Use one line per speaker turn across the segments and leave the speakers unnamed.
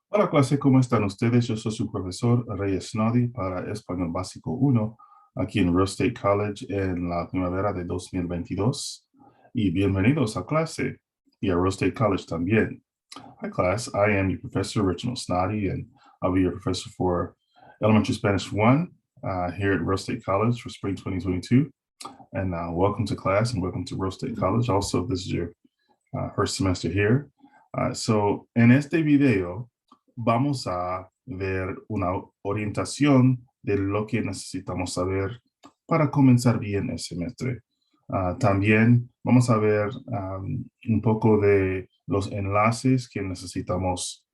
Hola clase, ¿cómo están ustedes? Yo soy su profesor Reyes Nodi para Español Básico 1 aquí en Rose State College en la primavera de 2022. Y bienvenidos a clase y a Rose State College también. Hi class, I am your professor Reginald Snoddy and I'll be your professor for Elementary Spanish 1 here at Rose State College for spring 2022. And welcome to class and welcome to Rose State College. Also, this is your first semester here. So en este video vamos a ver una orientación de lo que necesitamos saber para comenzar bien el semestre. También vamos a ver un poco de los enlaces que necesitamos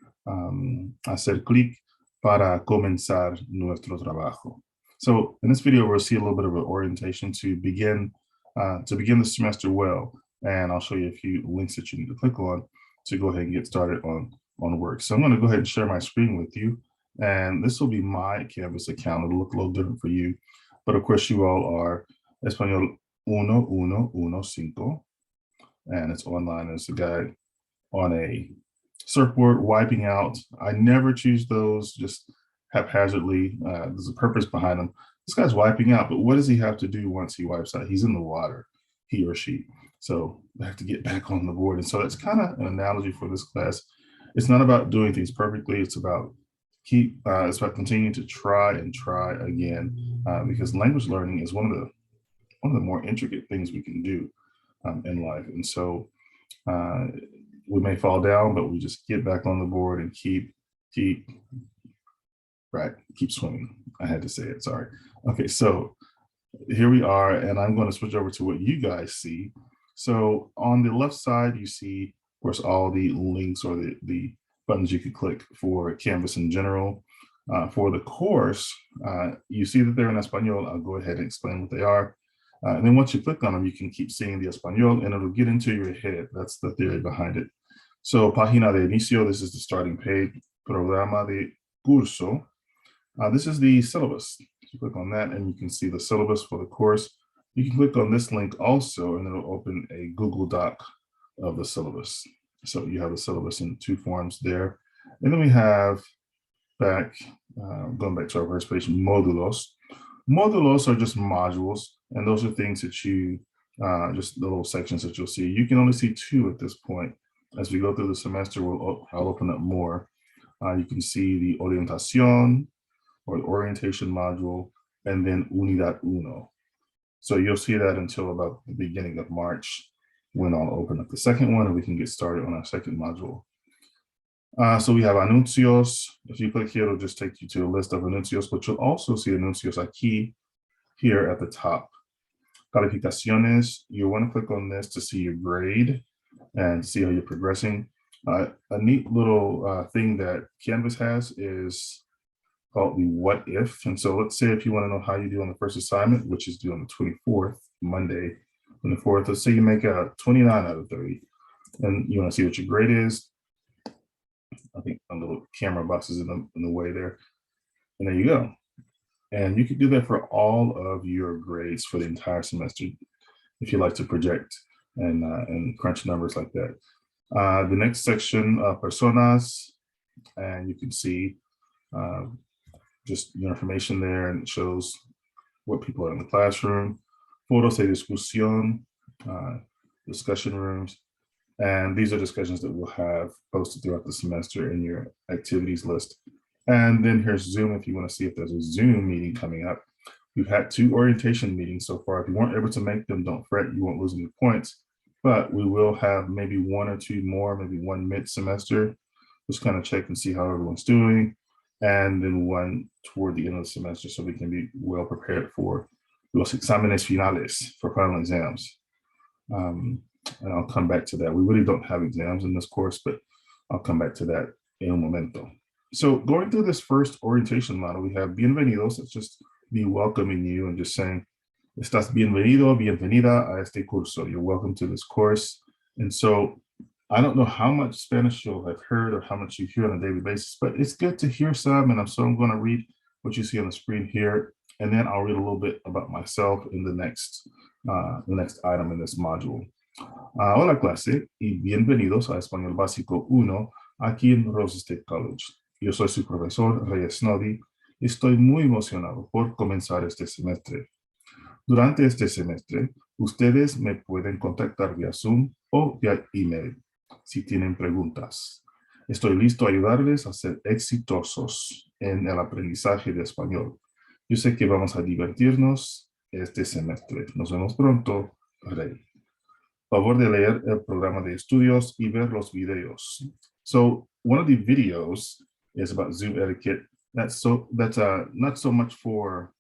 hacer clic para comenzar nuestro trabajo. So in this video, we'll see a little bit of an orientation to begin the semester well. And I'll show you a few links that you need to click on to go ahead and get started on work. So I'm going to go ahead and share my screen with you. And this will be my Canvas account. It'll look a little different for you. But of course, you all are Español 1115. And it's online. It's a guy on a surfboard wiping out. I never choose those just haphazardly. There's a purpose behind them. This guy's wiping out, but what does he have to do once he wipes out? He's in the water, he or she. So they have to get back on the board. And so that's kind of an analogy for this class. It's not about doing things perfectly. It's about continuing to try and try again, because language learning is one of the more intricate things we can do in life. And so we may fall down, but we just get back on the board and keep swimming. I had to say it, sorry. Okay, so here we are, and I'm going to switch over to what you guys see. So on the left side, you see, of course, all the links or the buttons you could click for Canvas in general. For the course, you see that they're in Espanol. I'll go ahead and explain what they are. And then once you click on them, you can keep seeing the Espanol, and it'll get into your head. That's the theory behind it. So, página de inicio, this is the starting page. Programa de curso. This is the syllabus. You click on that, and you can see the syllabus for the course. You can click on this link also, and it'll open a Google Doc of the syllabus. So you have the syllabus in two forms there. And then we have going back to our first page, módulos. Módulos are just modules, and those are things that you, just the little sections that you'll see. You can only see two at this point. As we go through the semester, I'll open up more. You can see the orientación, or the orientation module, and then Unidad Uno. So you'll see that until about the beginning of March, when I'll open up the second one and we can get started on our second module. So we have anuncios. If you click here, it'll just take you to a list of anuncios, but you'll also see anuncios aquí, here at the top. Calificaciones, you want to click on this to see your grade and see how you're progressing. A neat little thing that Canvas has is called the what if. And so let's say if you want to know how you do on the first assignment, which is due on the 24th, Monday, 24th, let's say you make a 29 out of 30, and you want to see what your grade is. I think a little camera box is in the way there. And there you go. And you can do that for all of your grades for the entire semester if you like to project and crunch numbers like that. The next section, personas, and you can see just your information there, and it shows what people are in the classroom. Foros de discusión, discussion rooms. And these are discussions that we'll have posted throughout the semester in your activities list. And then here's Zoom if you want to see if there's a Zoom meeting coming up. We've had 2 orientation meetings so far. If you weren't able to make them, don't fret, you won't lose any points. But we will have maybe 1 or 2 more, maybe 1 mid-semester. Just kind of check and see how everyone's doing. And then 1 toward the end of the semester so we can be well prepared for los exámenes finales, for final exams. And I'll come back to that. We really don't have exams in this course, but I'll come back to that in un momento. So going through this first orientation model, we have bienvenidos. It's just me welcoming you and just saying, estás bienvenido, bienvenida a este curso. You're welcome to this course. And so I don't know how much Spanish you'll have heard or how much you hear on a daily basis, but it's good to hear some. And so I'm going to read what you see on the screen here, and then I'll read a little bit about myself in the next item in this module. Hola clase y bienvenidos a Español Básico 1 aquí en Rose State College. Yo soy su profesor, Reyes Nodi, y estoy muy emocionado por comenzar este semestre. Durante este semestre, ustedes me pueden contactar vía Zoom o vía email si tienen preguntas. Estoy listo a ayudarles a ser exitosos en el aprendizaje de español. Yo sé que vamos a divertirnos este semestre. Nos vemos pronto, Rey. Favor de leer el programa de estudios y ver los videos. So one of the videos is about Zoom etiquette. That's not so much for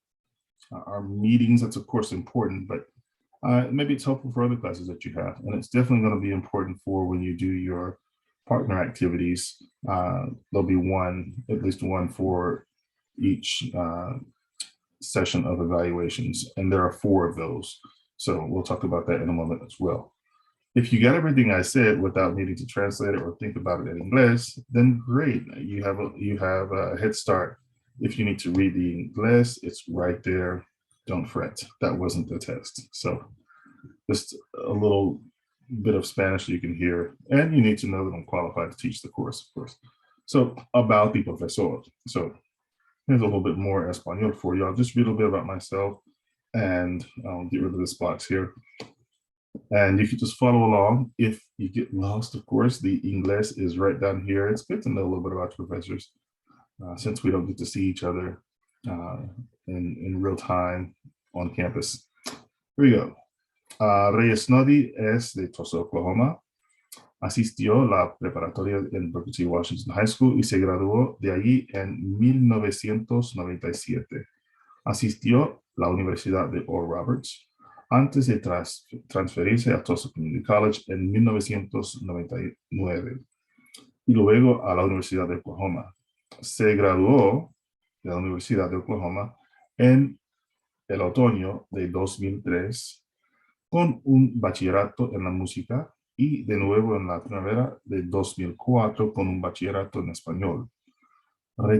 our meetings. That's of course important, but maybe it's helpful for other classes that you have. And it's definitely going to be important for when you do your partner activities. There'll be at least one for each session of evaluations. And there are 4 of those. So we'll talk about that in a moment as well. If you got everything I said without needing to translate it or think about it in English, then great. You have a head start. If you need to read the English, it's right there. Don't fret. That wasn't the test. So just a little bit of Spanish you can hear, and you need to know that I'm qualified to teach the course, of course. So about the profesor. So here's a little bit more Espanol for you. I'll just read a little bit about myself, and I'll get rid of this box here. And you can just follow along. If you get lost, of course, the English is right down here. It's good to know a little bit about your professors since we don't get to see each other in real time on campus. Here we go. Reyes Nodi es de Tulsa, Oklahoma. Asistió a la preparatoria en Booker T. Washington High School y se graduó de allí en 1997. Asistió a la Universidad de Oral Roberts antes de transferirse a Tulsa Community College en 1999 y luego a la Universidad de Oklahoma. Se graduó de la Universidad de Oklahoma en el otoño de 2003 con un bachillerato en la música y de nuevo en la primavera de 2004 con un bachillerato en español.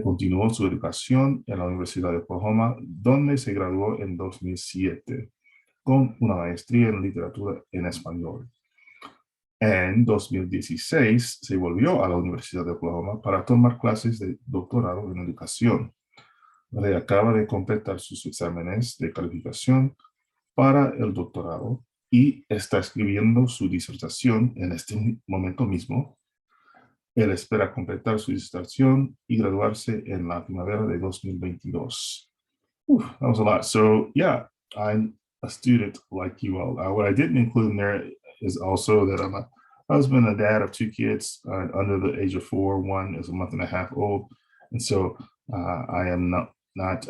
Continuó su educación en la Universidad de Oklahoma, donde se graduó en 2007 con una maestría en literatura en español. En 2016 se volvió a la Universidad de Oklahoma para tomar clases de doctorado en educación. Acaba de completar sus exámenes de calificación para el doctorado y está escribiendo su disertación en este momento mismo. Él espera completar su disertación y graduarse en la primavera de 2022. That was a lot. So yeah, I'm a student like you all. What I didn't include in there is also that I'm a husband, a dad of 2 kids under the age of 4. One is a month and a half old. And so I am not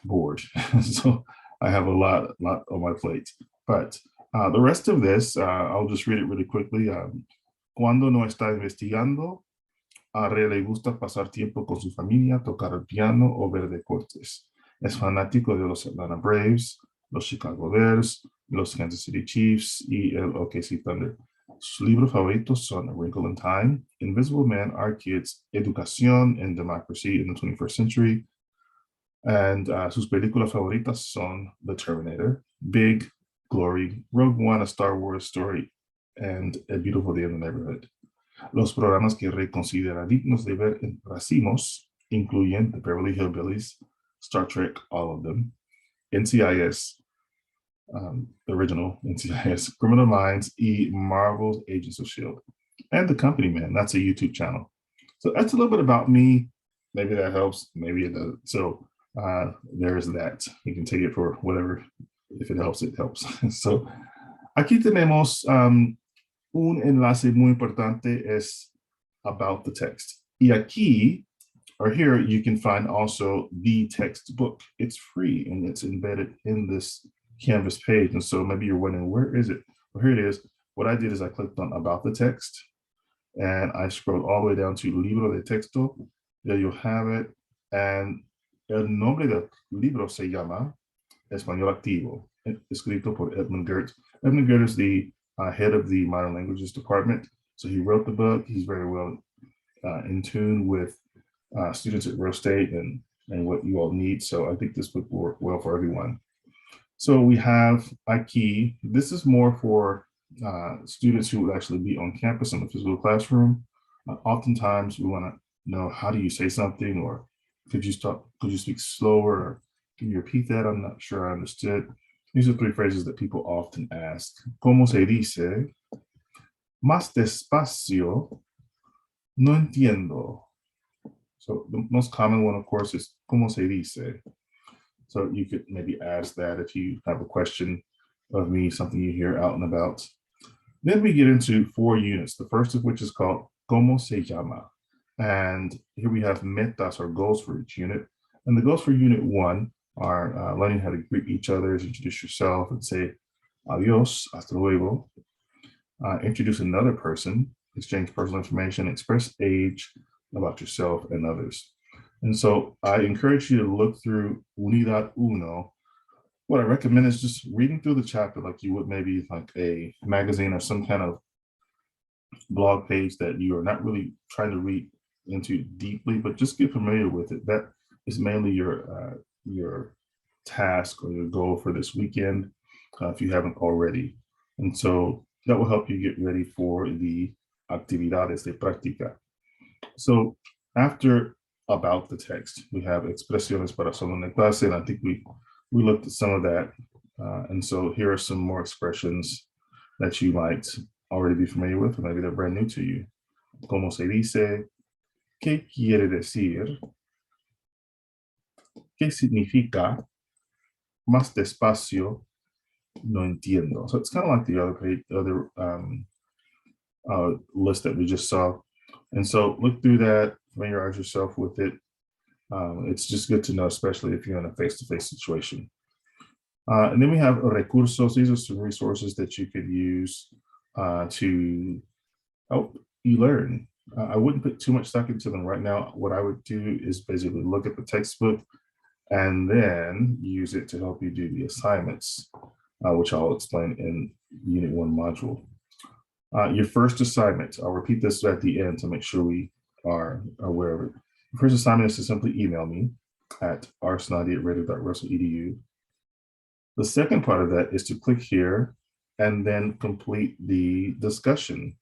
bored. So I have a lot on my plate. But the rest of this, I'll just read it really quickly. Cuando no está investigando, a Ray le gusta pasar tiempo con su familia, tocar el piano o ver deportes. Es fanático de los Atlanta Braves, los Chicago Bears, los Kansas City Chiefs y el OKC Thunder. Sus libros favoritos son A Wrinkle in Time, Invisible Man, Our Kids, Educación and Democracy in the 21st Century. And sus películas favoritas son The Terminator, Big, Glory, Rogue One, A Star Wars Story, and A Beautiful Day in the Neighborhood. Los programas que Ray considera dignos de ver en racimos incluyen The Beverly Hillbillies, Star Trek, all of them, NCIS, the original NCIS, Criminal Minds, y Marvel's Agents of S.H.I.E.L.D. And The Company Man, that's a YouTube channel. So that's a little bit about me. Maybe that helps, maybe it doesn't. So there's that. You can take it for whatever. If it helps, it helps. So aquí tenemos un enlace muy importante es about the text. Y aquí, or here, you can find also the textbook. It's free and it's embedded in this Canvas page. And so maybe you're wondering, where is it? Well, here it is. What I did is I clicked on about the text and I scrolled all the way down to libro de texto. There you'll have it. And el nombre del libro se llama Español Activo, escrito por Edmund Gert. Edmund Gert is the head of the Modern Languages Department. So he wrote the book. He's very well in tune with students at Rose State and what you all need. So I think this book will work well for everyone. So we have aquí. This is more for students who would actually be on campus in the physical classroom. Oftentimes we want to know, how do you say something, or could you speak slower, or can you repeat that? I'm not sure I understood. These are three phrases that people often ask. ¿Cómo se dice? Más despacio, no entiendo. So the most common one, of course, is ¿cómo se dice? So you could maybe ask that if you have a question of me, something you hear out and about. Then we get into 4 units, the first of which is called ¿Cómo se llama? And here we have metas, or goals, for each unit. And the goals for unit 1 are learning how to greet each other, introduce yourself, and say adios, hasta luego. Introduce another person, exchange personal information, express age about yourself and others. And so I encourage you to look through Unidad Uno. What I recommend is just reading through the chapter like you would maybe like a magazine or some kind of blog page that you are not really trying to read into deeply, but just get familiar with it. That is mainly your task or your goal for this weekend, if you haven't already. And so that will help you get ready for the actividades de práctica. So after about the text, we have expresiones para solo en clase, and I think we looked at some of that. And so here are some more expressions that you might already be familiar with, or maybe they're brand new to you. ¿Cómo se dice? ¿Qué quiere decir? ¿Qué significa? Más despacio, no entiendo. So it's kind of like the other page, list that we just saw. And so look through that, familiarize yourself with it. It's just good to know, especially if you're in a face-to-face situation. And then we have recursos. These are some resources that you could use to help you learn. I wouldn't put too much stock into them right now. What I would do is basically look at the textbook and then use it to help you do the assignments, which I'll explain in Unit 1 module. Your first assignment, I'll repeat this at the end to make sure we are aware of it. The first assignment is to simply email me at rsnadi@radio.russell.edu. The second part of that is to click here and then complete the discussion.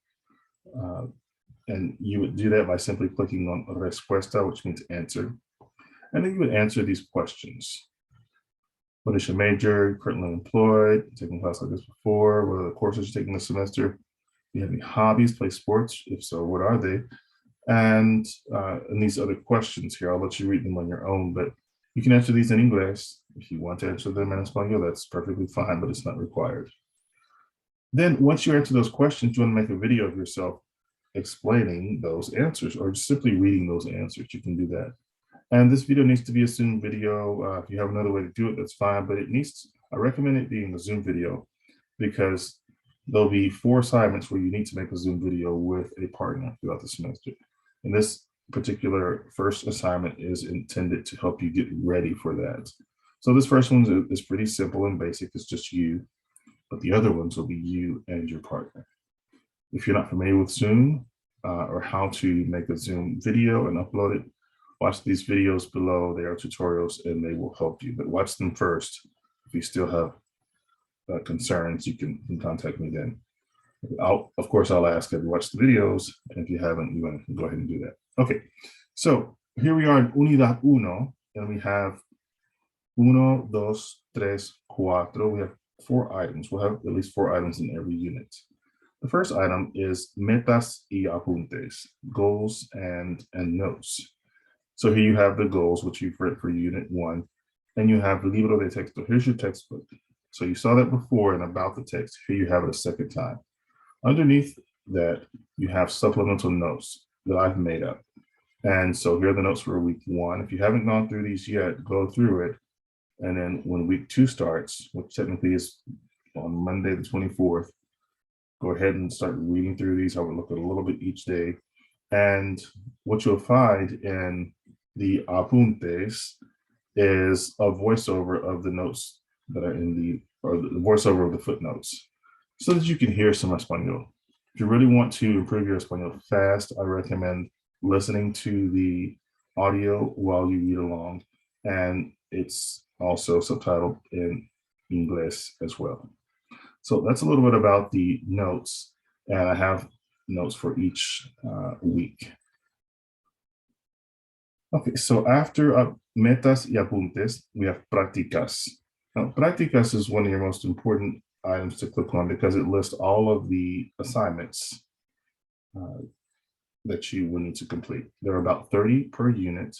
And you would do that by simply clicking on respuesta, which means answer. And then you would answer these questions. What is your major? Currently employed? Taking class like this before? What are the courses you're taking this semester? Do you have any hobbies? Play sports? If so, what are they? And these other questions here, I'll let you read them on your own, but you can answer these in English. If you want to answer them in Espanol, that's perfectly fine, but it's not required. Then once you answer those questions, you want to make a video of yourself explaining those answers, or just simply reading those answers. You can do that. And this video needs to be a Zoom video. If you have another way to do it, that's fine, but I recommend it being a Zoom video, because there'll be 4 assignments where you need to make a Zoom video with a partner throughout the semester. And this particular first assignment is intended to help you get ready for that. So this first one is pretty simple and basic. It's just you, but the other ones will be you and your partner. If you're not familiar with Zoom or how to make a Zoom video and upload it, watch these videos below. They are tutorials and they will help you, but watch them first. If you still have concerns, you can contact me then. Of course, I'll ask, have you watched the videos? And if you haven't, you want to go ahead and do that. Okay, so here we are in Unidad Uno, and we have uno, dos, tres, cuatro. We have 4 items. We'll have at least 4 items in every unit. The first item is metas y apuntes, goals and notes. So here you have the goals, which you've read for unit 1, and you have libro de texto. Here's your textbook. So you saw that before and about the text. Here you have it a second time. Underneath that, you have supplemental notes that I've made up. And so here are the notes for week 1. If you haven't gone through these yet, go through it. And then when week 2 starts, which technically is on Monday, the 24th, go ahead and start reading through these. I will look at a little bit each day. And what you'll find in the apuntes is a voiceover of the notes that are in or the voiceover of the footnotes, so that you can hear some Espanol. If you really want to improve your Espanol fast, I recommend listening to the audio while you read along, and it's also subtitled in English as well. So that's a little bit about the notes, and I have notes for each week. Okay, so after metas y apuntes, we have prácticas. Now, prácticas is one of your most important items to click on because it lists all of the assignments that you will need to complete. There are about 30 per unit,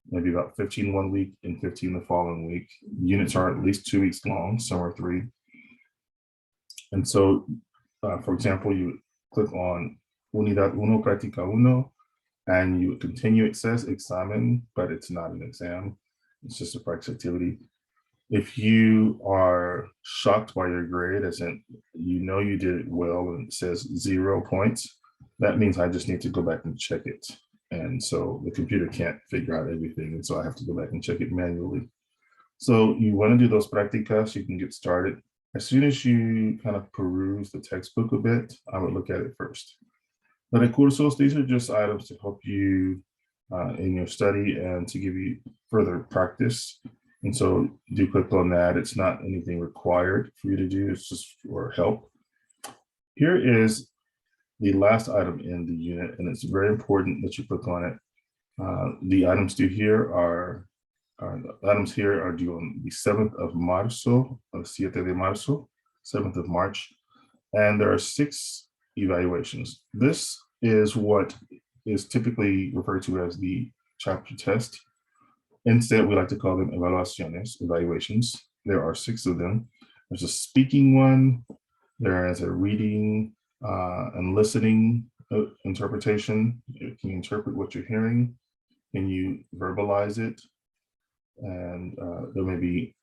maybe about 15 one week and 15 the following week. Units are at least 2 weeks long, some are 3. And so, for example, you click on Unidad Uno, Práctica Uno, and you continue. It says examen, but it's not an exam. It's just a practice activity. If you are shocked by your grade, as in you did it well and it says 0 points, that means I just need to go back and check it. And so the computer can't figure out everything. And so I have to go back and check it manually. So you want to do those practicas, you can get started. As soon as you kind of peruse the textbook a bit, I would look at it first. The recursos, these are just items to help you in your study and to give you further practice. And so do click on that. It's not anything required for you to do, it's just for help. Here is the last item in the unit, and it's very important that you click on it. The items due here are due on the 7th of Marzo, 7 de Marzo, 7th of March, and there are 6 evaluations. This is what is typically referred to as the chapter test. Instead, we like to call them evaluations. There are 6 of them. There's a speaking one, there is a reading and listening interpretation. Can you interpret what you're hearing? Can you verbalize it? And there may be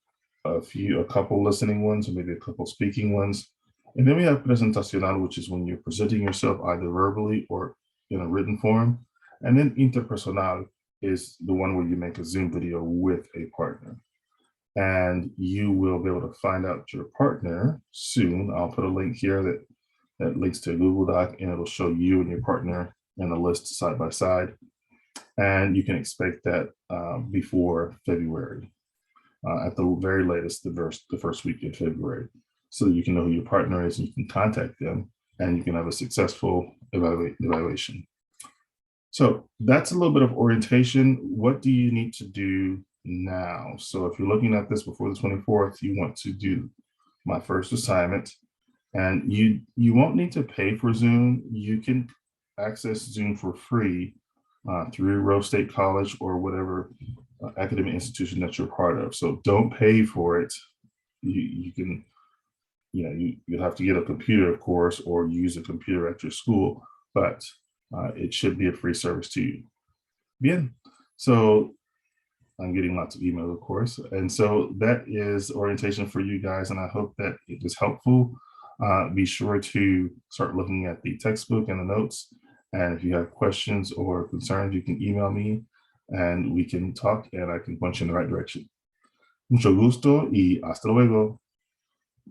a couple listening ones, or maybe a couple speaking ones. And then we have presentacional, which is when you're presenting yourself either verbally or in a written form. And then interpersonal is the one where you make a Zoom video with a partner. And you will be able to find out your partner soon. I'll put a link here that links to a Google Doc, and it'll show you and your partner in the list side by side. And you can expect that before February. At the very latest, the first week in February, so that you can know who your partner is and you can contact them and you can have a successful evaluation. So that's a little bit of orientation. What do you need to do now? So if you're looking at this before the 24th, you want to do my first assignment, and you won't need to pay for Zoom. You can access Zoom for free through Rose State College or whatever academic institution that you're part of. So don't pay for it. You can, you'll have to get a computer, of course, or use a computer at your school, but it should be a free service to you. Bien. So I'm getting lots of emails, of course. And so that is orientation for you guys. And I hope that it was helpful. Be sure to start looking at the textbook and the notes. And if you have questions or concerns, you can email me and we can talk and I can point you in the right direction. Mucho gusto y hasta luego.